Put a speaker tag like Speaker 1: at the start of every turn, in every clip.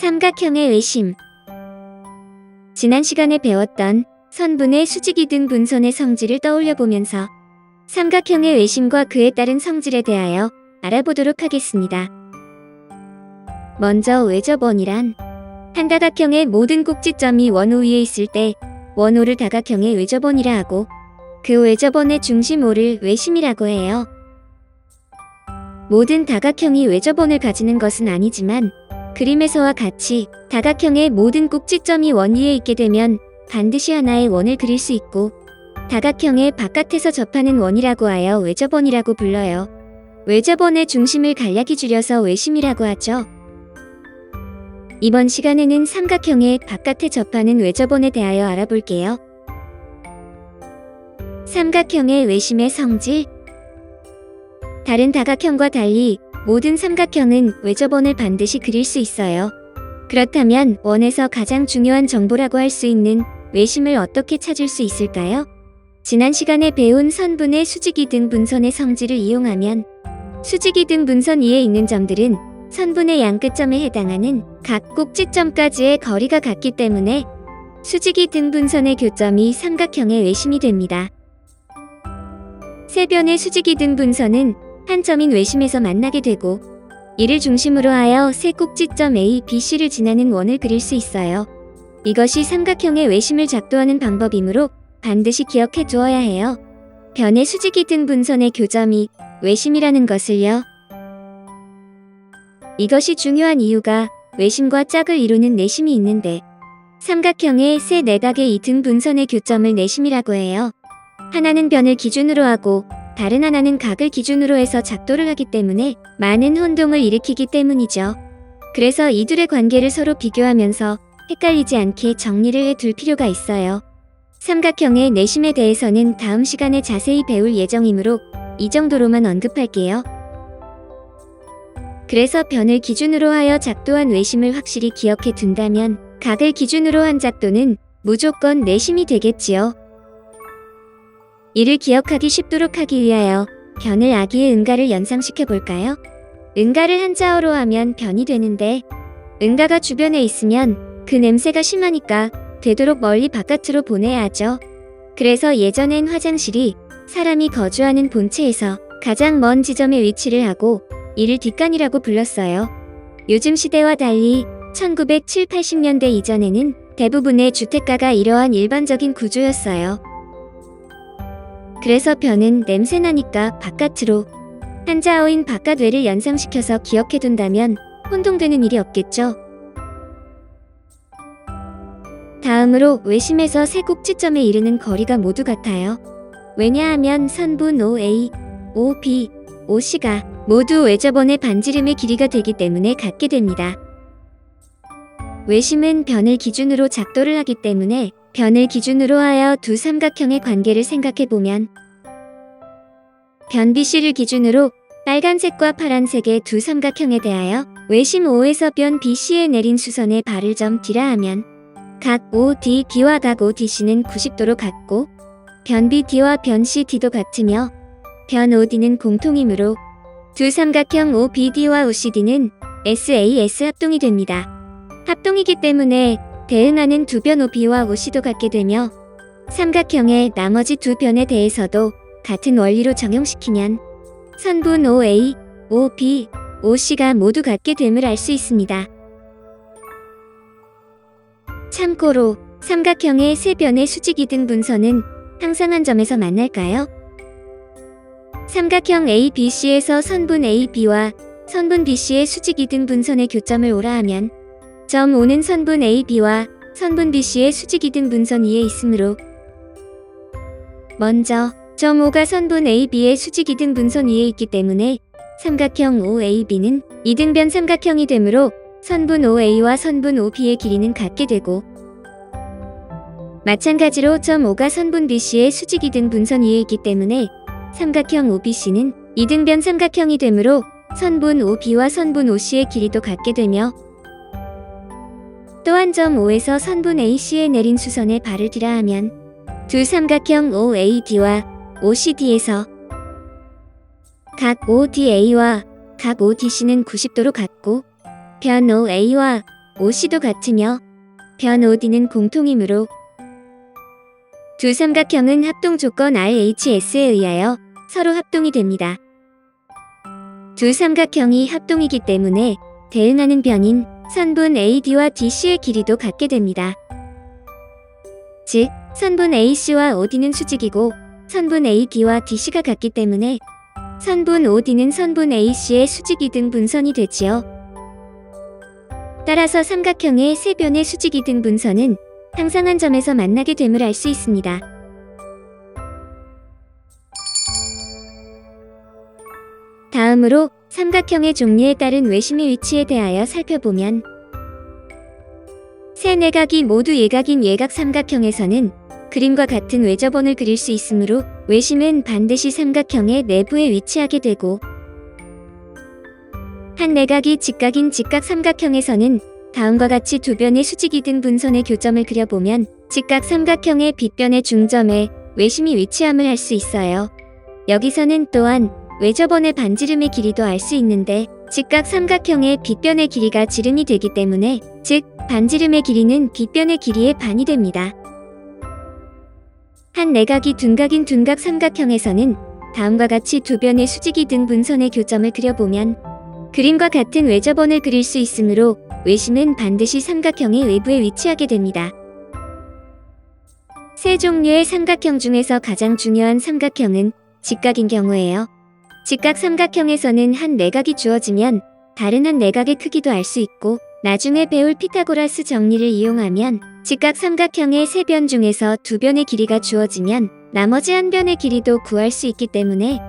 Speaker 1: 삼각형의 외심. 지난 시간에 배웠던 선분의 수직이 등 분선의 성질을 떠올려 보면서 삼각형의 외심과 그에 따른 성질에 대하여 알아보도록 하겠습니다. 먼저 외접원이란 한 다각형의 모든 꼭지점이 원호 위에 있을 때 원호를 다각형의 외접원이라 하고 그 외접원의 중심호를 외심이라고 해요. 모든 다각형이 외접원을 가지는 것은 아니지만 그림에서와 같이 다각형의 모든 꼭지점이 원 위에 있게 되면 반드시 하나의 원을 그릴 수 있고 다각형의 바깥에서 접하는 원이라고 하여 외접원이라고 불러요. 외접원의 중심을 간략히 줄여서 외심이라고 하죠. 이번 시간에는 삼각형의 바깥에 접하는 외접원에 대하여 알아볼게요. 삼각형의 외심의 성질. 다른 다각형과 달리 모든 삼각형은 외접원을 반드시 그릴 수 있어요. 그렇다면 원에서 가장 중요한 정보라고 할 수 있는 외심을 어떻게 찾을 수 있을까요? 지난 시간에 배운 선분의 수직이 등 분선의 성질을 이용하면 수직이 등 분선 위에 있는 점들은 선분의 양끝점에 해당하는 각 꼭지점까지의 거리가 같기 때문에 수직이 등 분선의 교점이 삼각형의 외심이 됩니다. 세 변의 수직이 등 분선은 한 점인 외심에서 만나게 되고 이를 중심으로 하여 세 꼭지점 A, B, C를 지나는 원을 그릴 수 있어요. 이것이 삼각형의 외심을 작도하는 방법이므로 반드시 기억해 두어야 해요. 변의 수직이 등 분선의 교점이 외심이라는 것을요. 이것이 중요한 이유가 외심과 짝을 이루는 내심이 있는데 삼각형의 세 내각의 이 등 분선의 교점을 내심이라고 해요. 하나는 변을 기준으로 하고 다른 하나는 각을 기준으로 해서 작도를 하기 때문에 많은 혼동을 일으키기 때문이죠. 그래서 이 둘의 관계를 서로 비교하면서 헷갈리지 않게 정리를 해둘 필요가 있어요. 삼각형의 내심에 대해서는 다음 시간에 자세히 배울 예정이므로 이 정도로만 언급할게요. 그래서 변을 기준으로 하여 작도한 외심을 확실히 기억해 둔다면 각을 기준으로 한 작도는 무조건 내심이 되겠지요. 이를 기억하기 쉽도록 하기 위하여 변을 아기의 은가를 연상시켜 볼까요? 은가를 한자어로 하면 변이 되는데 은가가 주변에 있으면 그 냄새가 심하니까 되도록 멀리 바깥으로 보내야 하죠. 그래서 예전엔 화장실이 사람이 거주하는 본체에서 가장 먼 지점에 위치를 하고 이를 뒷간이라고 불렀어요. 요즘 시대와 달리 1970, 80년대 이전에는 대부분의 주택가가 이러한 일반적인 구조였어요. 그래서 변은 냄새나니까 바깥으로 한자어인 바깥외를 연상시켜서 기억해둔다면 혼동되는 일이 없겠죠. 다음으로 외심에서 세 꼭지점에 이르는 거리가 모두 같아요. 왜냐하면 선분 OA, OB, OC가 모두 외접원의 반지름의 길이가 되기 때문에 같게 됩니다. 외심은 변을 기준으로 작도를 하기 때문에 변을 기준으로 하여 두 삼각형의 관계를 생각해보면 변 BC를 기준으로 빨간색과 파란색의 두 삼각형에 대하여 외심 O에서 변 BC에 내린 수선의 발을 점 D라 하면 각 ODB와 각 ODC는 90도로 같고 변 BD와 변 CD도 같으며 변 OD는 공통이므로 두 삼각형 OBD와 OCD는 SAS 합동이 됩니다. 합동이기 때문에 대응하는 두 변 OB와 OC도 같게 되며 삼각형의 나머지 두 변에 대해서도 같은 원리로 적용시키면 선분 OA, OB, OC가 모두 같게 됨을 알 수 있습니다. 참고로 삼각형의 세 변의 수직이 등 분선은 항상 한 점에서 만날까요? 삼각형 ABC에서 선분 AB와 선분 BC의 수직이 등 분선의 교점을 오라 하면 점 O는 선분 AB와 선분 BC의 수직이 등 분선 위에 있으므로 먼저 점 O가 선분 AB의 수직이 등 분선 위에 있기 때문에 삼각형 OAB는 이등변 삼각형이 되므로 선분 OA와 선분 OB의 길이는 같게 되고 마찬가지로 점 O가 선분 BC의 수직이 등 분선 위에 있기 때문에 삼각형 OBC는 이등변 삼각형이 되므로 선분 OB와 선분 OC의 길이도 같게 되며 또한 점 O에서 선분 AC에 내린 수선의 발을 D라 하면 두 삼각형 OAD와 OCD에서 각 ODA와 각 ODC는 90도로 같고 변 OA와 OC도 같으며 변 OD는 공통이므로 두 삼각형은 합동 조건 RHS에 의하여 서로 합동이 됩니다. 두 삼각형이 합동이기 때문에 대응하는 변인 선분 AD와 DC의 길이도 같게 됩니다. 즉, 선분 AC와 OD는 수직이고 선분 AD와 DC가 같기 때문에 선분 OD는 선분 AC의 수직 이등분선이 되지요. 따라서 삼각형의 세 변의 수직 이등분선은 항상 한 점에서 만나게 됨을 알 수 있습니다. 다음으로 삼각형의 종류에 따른 외심의 위치에 대하여 살펴보면 세 내각이 모두 예각인 예각 삼각형에서는 그림과 같은 외접원을 그릴 수 있으므로 외심은 반드시 삼각형의 내부에 위치하게 되고 한 내각이 직각인 직각 삼각형에서는 다음과 같이 두 변의 수직 이등분선의 교점을 그려보면 직각 삼각형의 빗변의 중점에 외심이 위치함을 알 수 있어요. 여기서는 또한 외접원의 반지름의 길이도 알 수 있는데 직각 삼각형의 빗변의 길이가 지름이 되기 때문에 즉 반지름의 길이는 빗변의 길이의 반이 됩니다. 한 내각이 둔각인 둔각 삼각형에서는 다음과 같이 두 변의 수직 이등분선의 교점을 그려보면 그림과 같은 외접원을 그릴 수 있으므로 외심은 반드시 삼각형의 외부에 위치하게 됩니다. 세 종류의 삼각형 중에서 가장 중요한 삼각형은 직각인 경우예요. 직각 삼각형에서는 한 내각이 주어지면 다른 한 내각의 크기도 알 수 있고 나중에 배울 피타고라스 정리를 이용하면 직각 삼각형의 세 변 중에서 두 변의 길이가 주어지면 나머지 한 변의 길이도 구할 수 있기 때문에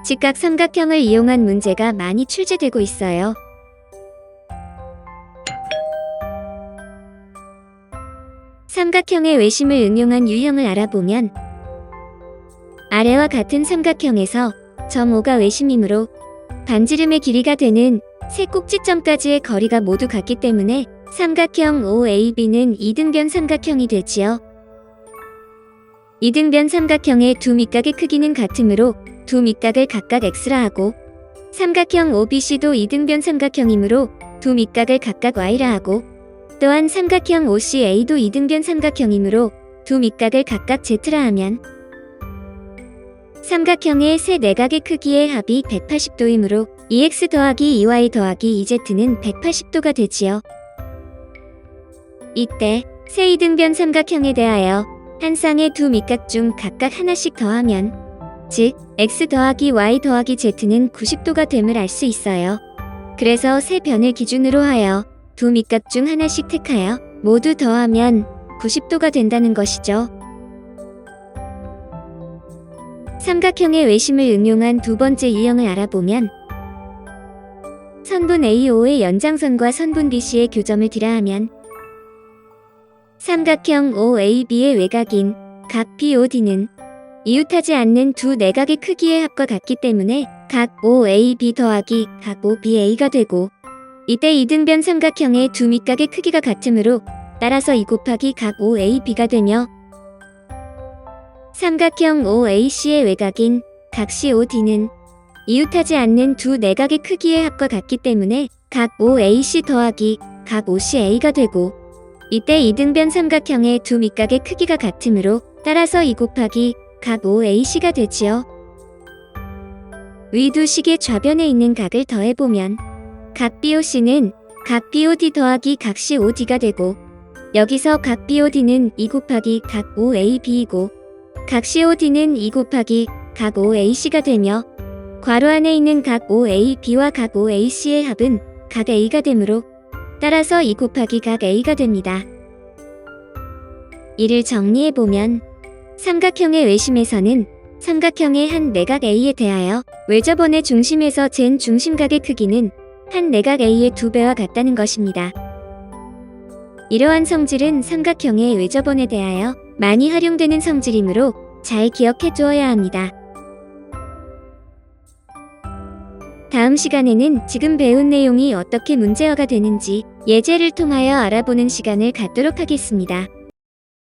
Speaker 1: 직각 삼각형을 이용한 문제가 많이 출제되고 있어요. 삼각형의 외심을 응용한 유형을 알아보면 아래와 같은 삼각형에서 점 O가 외심이므로 반지름의 길이가 되는 세 꼭지점까지의 거리가 모두 같기 때문에 삼각형 OAB는 이등변 삼각형이 되지요. 이등변 삼각형의 두 밑각의 크기는 같으므로 두 밑각을 각각 X라 하고 삼각형 OBC도 이등변 삼각형이므로 두 밑각을 각각 Y라 하고 또한 삼각형 OCA도 이등변 삼각형이므로 두 밑각을 각각 Z라 하면 삼각형의 세 내각의 크기의 합이 180도이므로 2x 더하기 2y 더하기 2z는 180도가 되지요. 이때 세 이등변 삼각형에 대하여 한 쌍의 두 밑각 중 각각 하나씩 더하면 즉 x 더하기 y 더하기 z는 90도가 됨을 알 수 있어요. 그래서 세 변을 기준으로 하여 두 밑각 중 하나씩 택하여 모두 더하면 90도가 된다는 것이죠. 삼각형의 외심을 응용한 두 번째 유형을 알아보면 선분 AO의 연장선과 선분 BC의 교점을 디라하면 삼각형 OAB의 외곽인 각 BOD는 이웃하지 않는 두 내각의 크기의 합과 같기 때문에 각 OAB 더하기 각 OBA가 되고 이때 이등변 삼각형의 두 밑각의 크기가 같으므로 따라서 2 곱하기 각 OAB가 되며 삼각형 OAC의 외곽인 각 COD는 이웃하지 않는 두 내각의 크기의 합과 같기 때문에 각 OAC 더하기 각 OCA가 되고 이때 이등변 삼각형의 두 밑각의 크기가 같으므로 따라서 2 곱하기 각 OAC가 되지요. 위 두 식의 좌변에 있는 각을 더해보면 각 BOC는 각 BOD 더하기 각 COD가 되고 여기서 각 BOD는 2 곱하기 각 OAB이고 각 COD는 2 곱하기 각 OAC가 되며 괄호 안에 있는 각 OAB와 각 OAC의 합은 각 A가 되므로 따라서 2 곱하기 각 A가 됩니다. 이를 정리해보면 삼각형의 외심에서는 삼각형의 한 내각 A에 대하여 외접원의 중심에서 잰 중심각의 크기는 한 내각 A의 2배와 같다는 것입니다. 이러한 성질은 삼각형의 외접원에 대하여 많이 활용되는 성질이므로 잘 기억해 두어야 합니다. 다음 시간에는 지금 배운 내용이 어떻게 문제화가 되는지 예제를 통하여 알아보는 시간을 갖도록 하겠습니다.